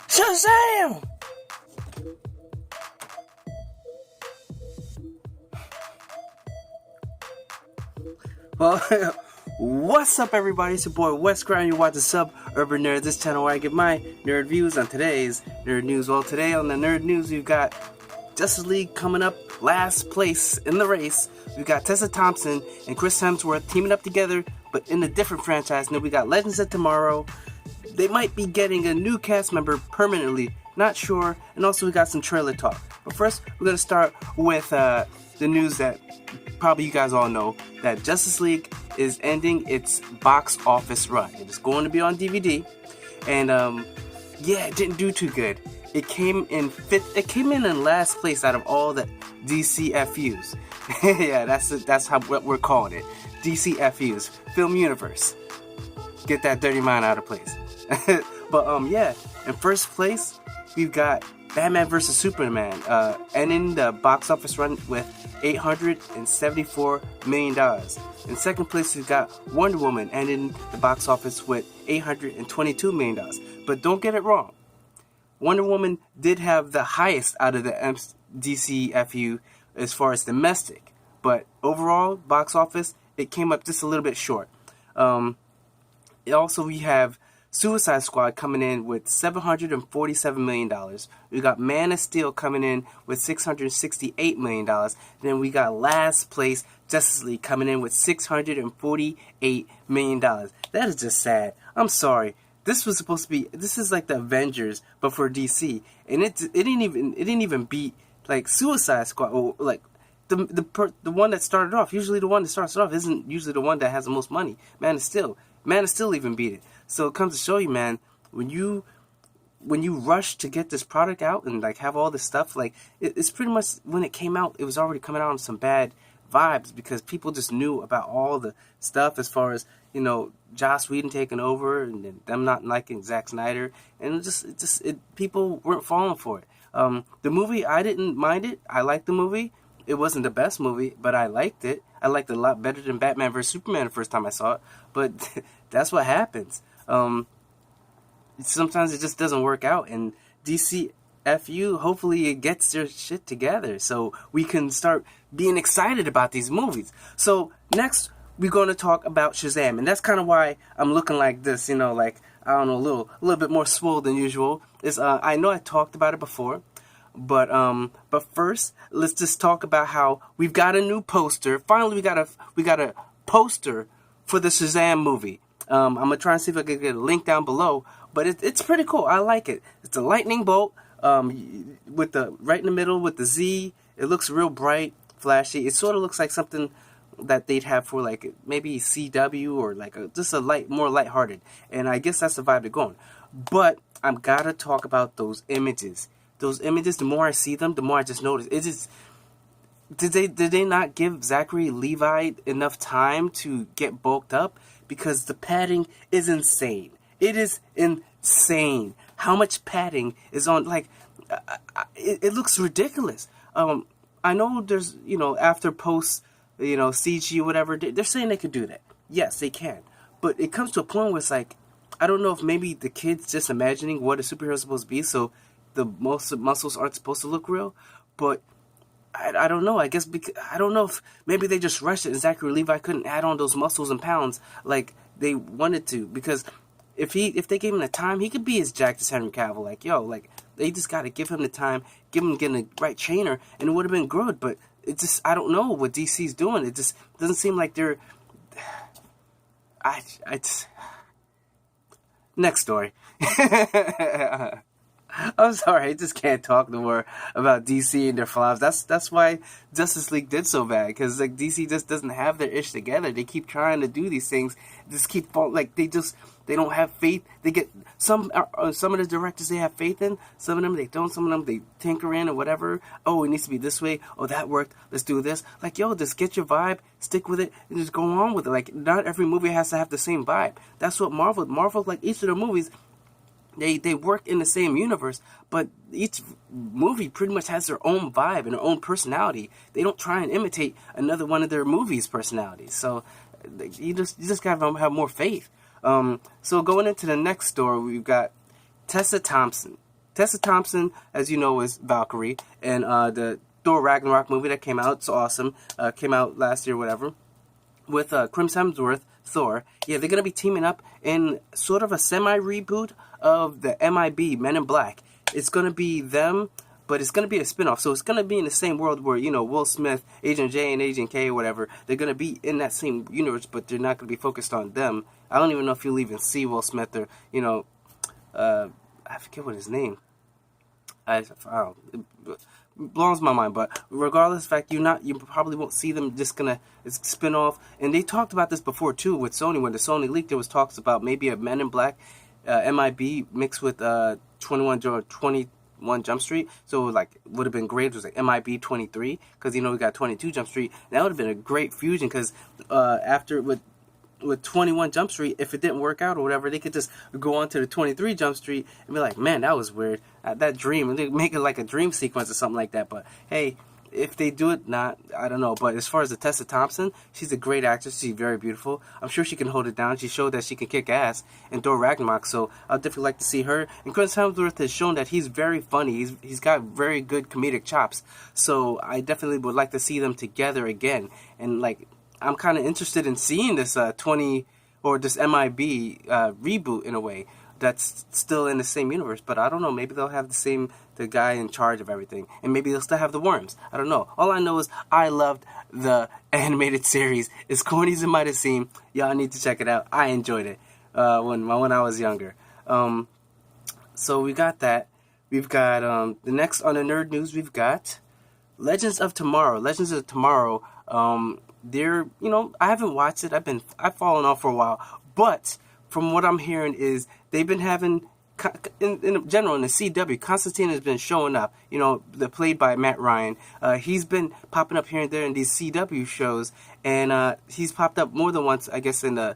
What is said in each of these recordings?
Shazam! Well, what's up, everybody? It's your boy Wes Grind. You're watching Suburban Nerd, this channel where I get my nerd views on today's nerd news. Well, today on the nerd news, we've got Justice League coming up last place in the race. We've got Tessa Thompson and Chris Hemsworth teaming up together, but in a different franchise. And then we got Legends of Tomorrow. They might be getting a new cast member permanently, not sure. And also we got some trailer talk. But first, we're going to start with the news that probably you guys all know, that Justice League is ending its box office run. It is going to be on DVD, and yeah, it didn't do too good. It came in fifth. It came in last place out of all the DCFUs. Yeah, that's what we're calling it. DCFUs, Film Universe. Get that dirty mind out of place. But yeah, in first place we've got Batman vs Superman, ending the box office run with $874 million. In second place, we've got Wonder Woman, ending the box office with $822 million. But don't get it wrong, Wonder Woman did have the highest out of the DCFU as far as domestic. But overall, box office, it came up just a little bit short. Also, we have Suicide Squad coming in with $747 million. We got Man of Steel coming in with $668 million. Then we got last place Justice League coming in with $648 million. That is just sad. I'm sorry. This was supposed to be. This is like the Avengers, but for DC, and it didn't even beat like Suicide Squad, or like the one that started off. Usually the one that starts off isn't usually the one that has the most money. Man of Steel even beat it. So it comes to show you, man, when you rush to get this product out and like have all this stuff, like it's pretty much when it came out, it was already coming out on some bad vibes because people just knew about all the stuff as far as, you know, Joss Whedon taking over and then them not liking Zack Snyder, and people weren't falling for it. The movie, I didn't mind it. I liked the movie. It wasn't the best movie, but I liked it. I liked it a lot better than Batman vs Superman the first time I saw it. But that's what happens. Sometimes it just doesn't work out, and DCFU, hopefully it gets their shit together so we can start being excited about these movies. So next we're going to talk about Shazam, and that's kind of why I'm looking like this, you know, like, I don't know, a little bit more swole than usual. I know I talked about it before, but first let's just talk about how we've got a new poster. Finally, we got a poster for the Shazam movie. I'm gonna try and see if I can get a link down below, but it's pretty cool. I like it. It's a lightning bolt with the right in the middle with the Z. It looks real bright, flashy. It sort of looks like something that they'd have for like maybe CW or like just more lighthearted. And I guess that's the vibe they're going. But I'm gotta talk about those images. Those images. The more I see them, the more I just notice. It just did they not give Zachary Levi enough time to get bulked up? Because the padding is insane. It is insane how much padding is on. Like, it looks ridiculous. I know there's, you know, after post, you know, CG or whatever, they're saying they could do that. Yes, they can. But it comes to a point where it's like, I don't know if maybe the kid's just imagining what a superhero is supposed to be, so the muscles aren't supposed to look real. But I don't know. I guess I don't know if maybe they just rushed it and Zachary Levi couldn't add on those muscles and pounds like they wanted to. Because if they gave him the time, he could be as jacked as Henry Cavill. Like, yo, like, they just got to give him the time, getting the right trainer, and it would have been good. But it just, I don't know what DC's doing. It just doesn't seem like they're. Next story. I'm sorry, I just can't talk no more about DC and their flops. That's why Justice League did so bad, because like DC just doesn't have their ish together. They keep trying to do these things, just keep like they don't have faith. They get some of the directors they have faith in, some of them they don't. Some of them they tinker in or whatever. Oh, it needs to be this way. Oh, that worked. Let's do this. Like, yo, just get your vibe, stick with it, and just go on with it. Like, not every movie has to have the same vibe. That's what Marvel, like each of their movies. They work in the same universe, but each movie pretty much has their own vibe and their own personality. They don't try and imitate another one of their movies' personalities. So you just gotta have more faith. So going into the next story, we've got Tessa Thompson. Tessa Thompson, as you know, is Valkyrie, and the Thor Ragnarok movie that came out, it's awesome. Came out last year, whatever, with Chris Hemsworth, Thor. Yeah, they're gonna be teaming up in sort of a semi-reboot of the MIB, Men in Black. It's gonna be them, but it's gonna be a spin-off. So it's gonna be in the same world where, you know, Will Smith, Agent J and Agent K or whatever, they're gonna be in that same universe, but they're not gonna be focused on them. I don't even know if you'll even see Will Smith or, you know, I forget what his name. I don't, it blows my mind, but regardless of the fact, you probably won't see them. Just gonna spin off, and they talked about this before too with Sony. When the Sony leak, there was talks about maybe a Men in Black, MIB mixed with 21 Jump Street. So like would have been great. It was like MIB 23 because you know we got 22 Jump Street. That would have been a great fusion because after with 21 Jump Street, if it didn't work out or whatever, they could just go on to the 23 Jump Street and be like, man, that was weird. That dream. And they make it like a dream sequence or something like that. But hey, if they do it, I don't know. But as far as the Tessa Thompson, she's a great actress. She's very beautiful. I'm sure she can hold it down. She showed that she can kick ass in Thor Ragnarok. So I'll definitely like to see her. And Chris Hemsworth has shown that he's very funny. He's got very good comedic chops. So I definitely would like to see them together again. And like, I'm kind of interested in seeing this this MIB reboot in a way that's still in the same universe. But I don't know. Maybe they'll have the guy in charge of everything, and maybe they'll still have the worms. I don't know. All I know is I loved the animated series. As corny as it might have seemed, y'all need to check it out. I enjoyed it when I was younger. So we got that. We've got the next on the nerd news. We've got Legends of Tomorrow. Legends of Tomorrow. They're, you know, I haven't watched it. I've fallen off for a while, but from what I'm hearing is they've been having in general in the CW, Constantine has been showing up. You know, played by Matt Ryan. He's been popping up here and there in these CW shows, and he's popped up more than once, I guess, in the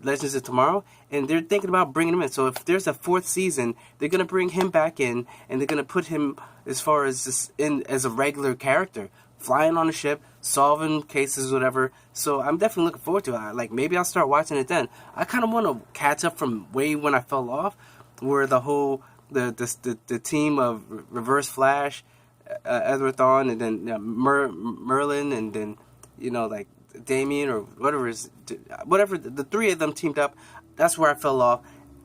Legends of Tomorrow, and they're thinking about bringing him in. So if there's a 4th season, they're gonna bring him back in, and they're gonna put him as far as just in as a regular character, flying on a ship, solving cases, whatever. So I'm definitely looking forward to it. Like, maybe I'll start watching it then. I kind of want to catch up from way when I fell off, where the whole the team of Reverse Flash, Ezra Thawne, and then Merlin, and then, you know, like Damien or whatever the 3 of them teamed up. That's where I fell off.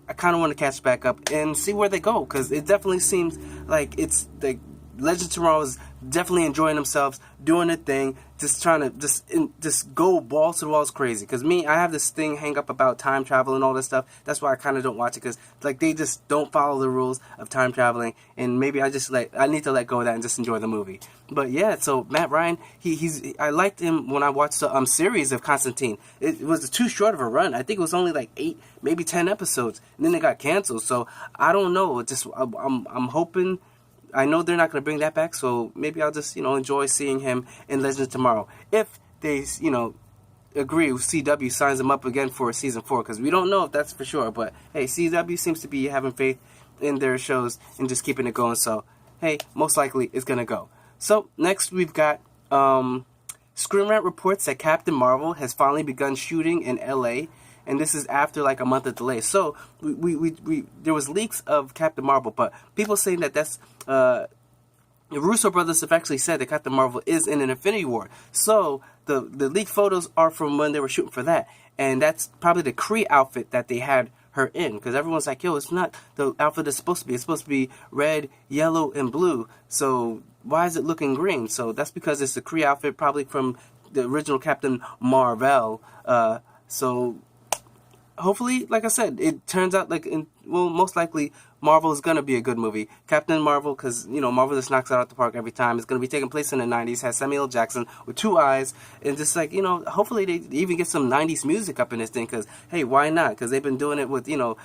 I kind of want to catch back up and see where they go, because it definitely seems like it's the Legends of Tomorrow is definitely enjoying themselves, doing their thing, just trying to just go balls to the walls crazy. Because I have this thing hang up about time travel and all this stuff. That's why I kind of don't watch it, because like they just don't follow the rules of time traveling, and maybe I need to let go of that and just enjoy the movie. But yeah, so Matt Ryan, I liked him when I watched the series of Constantine. It was too short of a run. I think it was only like 8, maybe 10 episodes, and then it got canceled. So I don't know. I'm hoping. I know they're not going to bring that back, so maybe I'll just, you know, enjoy seeing him in Legends Tomorrow. If they, you know, agree, CW signs him up again for season 4, because we don't know if that's for sure. But hey, CW seems to be having faith in their shows and just keeping it going. So hey, most likely it's going to go. So next we've got Screen Rant reports that Captain Marvel has finally begun shooting in LA. And this is after like a month of delay. So we there was leaks of Captain Marvel, but people saying that that's the Russo brothers have actually said that Captain Marvel is in an Infinity War. So the leaked photos are from when they were shooting for that, and that's probably the Kree outfit that they had her in, because everyone's like, yo, it's not the outfit it's supposed to be. It's supposed to be red, yellow, and blue. So why is it looking green? So that's because it's the Kree outfit, probably from the original Captain Marvel. So hopefully, like I said, it turns out most likely Marvel is going to be a good movie. Captain Marvel, because, you know, Marvel just knocks it out the park every time. It's going to be taking place in the 90s, has Samuel L. Jackson with 2 eyes, and just like, you know, hopefully they even get some 90s music up in this thing, because, hey, why not? Because they've been doing it with, you know,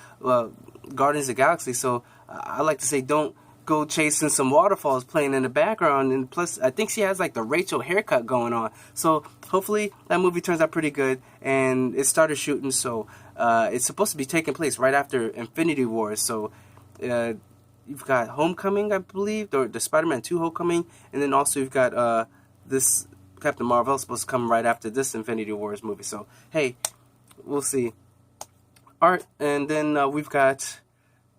Guardians of the Galaxy, so I like to say don't go chasing some waterfalls playing in the background, and plus I think she has like the Rachel haircut going on, so hopefully that movie turns out pretty good. And it started shooting, so it's supposed to be taking place right after Infinity War. So you've got Homecoming, I believe, or the Spider-Man 2 Homecoming, and then also you've got this Captain Marvel supposed to come right after this Infinity Wars movie. So hey, we'll see. Alright, and then we've got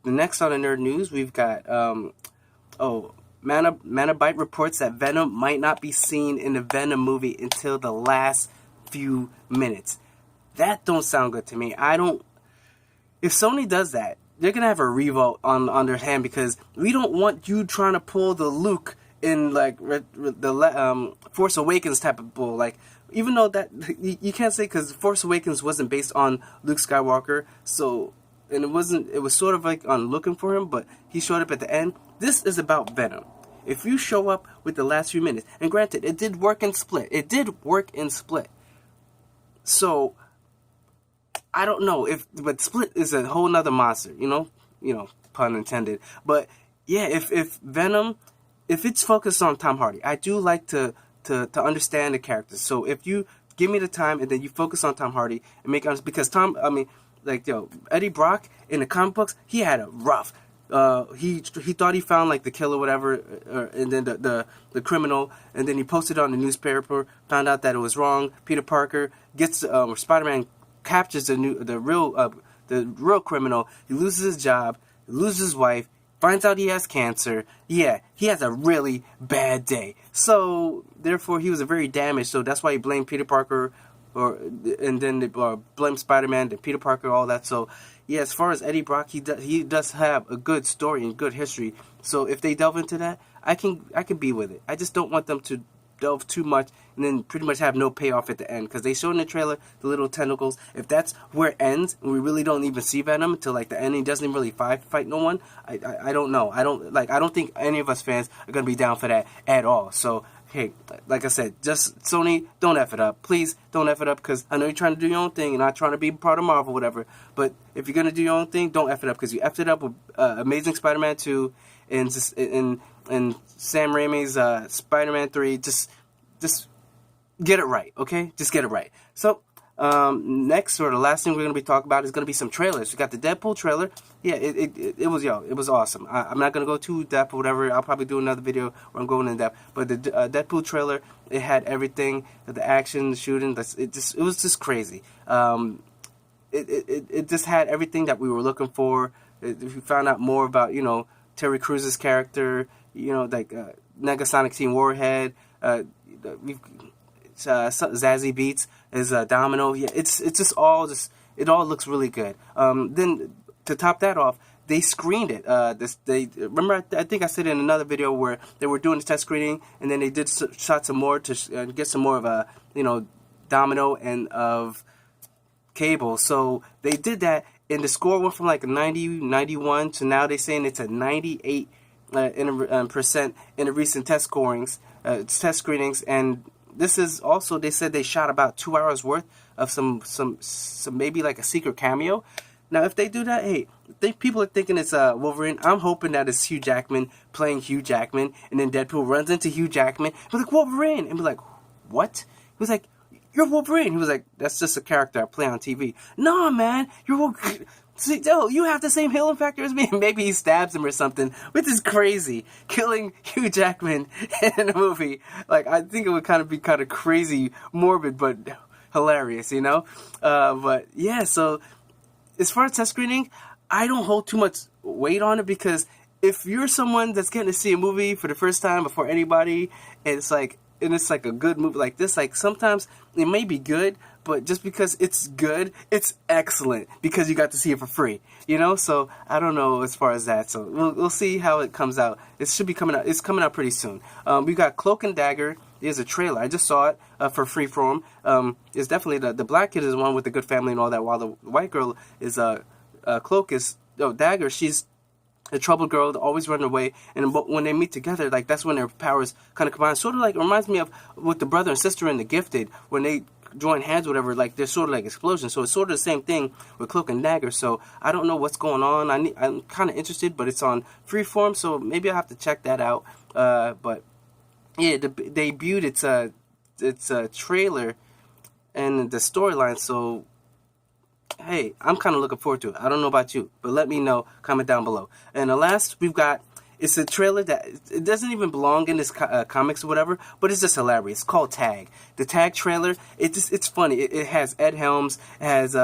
the next on the nerd news, we've got Manabite reports that Venom might not be seen in the Venom movie until the last few minutes. That don't sound good to me. If Sony does that, they're gonna have a revolt on their hand, because we don't want you trying to pull the Luke in like the Force Awakens type of bull. Like, even though that you can't say, because Force Awakens wasn't based on Luke Skywalker, so, and it was sort of like on looking for him, but he showed up at the end. This is about Venom. If you show up with the last few minutes, and granted, it did work in Split. So I don't know but Split is a whole nother monster, you know, pun intended. But yeah, if Venom, if it's focused on Tom Hardy, I do like to understand the characters. So if you give me the time and then you focus on Tom Hardy and make it, because Eddie Brock in the comic books, he had a rough. He thought he found like the killer, whatever, and then the criminal, and then he posted on the newspaper, found out that it was wrong. Peter Parker gets Spider-Man captures the real criminal. He loses his job, he loses his wife, finds out he has cancer. Yeah, he has a really bad day. So therefore, he was very damaged. So that's why he blamed Peter Parker, and then they blamed Spider-Man, then Peter Parker, all that. So yeah, as far as Eddie Brock, he does have a good story and good history. So if they delve into that, I can be with it. I just don't want them to delve too much and then pretty much have no payoff at the end, because they showed in the trailer the little tentacles. If that's where it ends and we really don't even see Venom until like the end, he doesn't even really fight no one. I don't know. I don't think any of us fans are gonna be down for that at all. So hey, like I said, just Sony, don't F it up. Please don't F it up, because I know you're trying to do your own thing and not trying to be part of Marvel, whatever. But if you're going to do your own thing, don't F it up, because you F'd it up with Amazing Spider-Man 2 and Sam Raimi's Spider-Man 3. Just get it right, okay? Just get it right. So, next, or the last thing we're going to be talking about is going to be some trailers. We got the Deadpool trailer. Yeah, it was awesome. I'm not going to go too depth or whatever. I'll probably do another video where I'm going in depth. But the Deadpool trailer, it had everything, the action, the shooting. It was just crazy. It just had everything that we were looking for. We found out more about, Terry Crews's character, like Negasonic Team Warhead, Zazie Beetz is Domino. Yeah, it's just all it all looks really good. Then to top that off, they screened it. Remember, I think I said in another video where they were doing the test screening, and then they did shot some more to get some more of a Domino and of Cable. So they did that, and the score went from like 90, 91 to now they're saying it's a 98 percent in the recent test screenings, and this is also, they said they shot about 2 hours worth of some maybe like a secret cameo. Now, if they do that, hey, people are thinking it's Wolverine. I'm hoping that it's Hugh Jackman playing Hugh Jackman, and then Deadpool runs into Hugh Jackman. We're like, Wolverine, and we're like, what? He was like, you're Wolverine. He was like, that's just a character I play on TV. No, man, you're Wolverine. See, you have the same healing factor as me. Maybe he stabs him or something, which is crazy. Killing Hugh Jackman in a movie, like, I think it would be kind of crazy, morbid, but hilarious, But yeah, so as far as test screening, I don't hold too much weight on it, because if you're someone that's getting to see a movie for the first time before anybody, and it's like a good movie like this, like sometimes it may be good, but just because it's good, it's excellent because you got to see it for free, So I don't know as far as that. So we'll see how it comes out. It should be coming out. It's coming out pretty soon. We got Cloak and Dagger. There's a trailer. I just saw it for Freeform. It's definitely the black kid is one with a good family and all that, while the white girl is Cloak is Dagger. She's a troubled girl, always running away, and when they meet together, like that's when their powers kind of combine. Sort of like, it reminds me of with the brother and sister in The Gifted, when they join hands, whatever. Like they're sort of like explosions. So it's sort of the same thing with Cloak and Dagger. So I don't know what's going on. I'm kind of interested, but it's on Freeform, so maybe I'll have to check that out. But yeah, they debuted its a trailer and the storyline. So hey, I'm kind of looking forward to it. I don't know about you, but let me know. Comment down below. And the last we've got, it's a trailer that it doesn't even belong in this comics or whatever, but it's just hilarious. It's called Tag. The Tag trailer, it's funny. It has Ed Helms, it has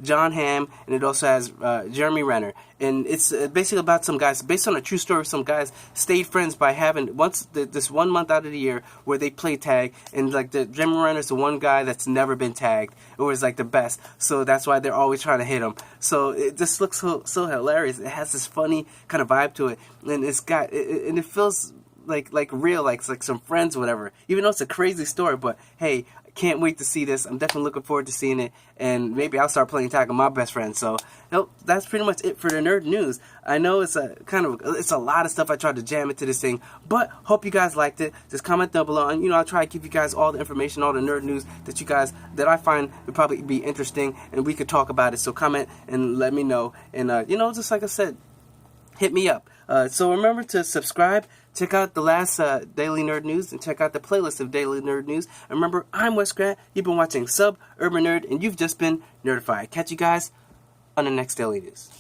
John Hamm, and it also has Jeremy Renner. And it's basically about some guys, based on a true story. Some guys stayed friends by having this 1 month out of the year where they play tag, and like the Jeremy Renner's the one guy that's never been tagged. It was like the best, so that's why they're always trying to hit him. So it just looks so hilarious. It has this funny kind of vibe to it, and and it feels like real, like it's like some friends, or whatever. Even though it's a crazy story, but hey. Can't wait to see this. I'm definitely looking forward to seeing it, and maybe I'll start playing tag with my best friend. So, that's pretty much it for the nerd news. I know it's a lot of stuff I tried to jam into this thing, but hope you guys liked it. Just comment down below, and I'll try to give you guys all the information, all the nerd news that I find would probably be interesting, and we could talk about it. So comment and let me know, and just like I said, hit me up. So remember to subscribe. Check out the last Daily Nerd News, and check out the playlist of Daily Nerd News. And remember, I'm Wes Grant. You've been watching Sub Urban Nerd, and you've just been nerdified. Catch you guys on the next Daily News.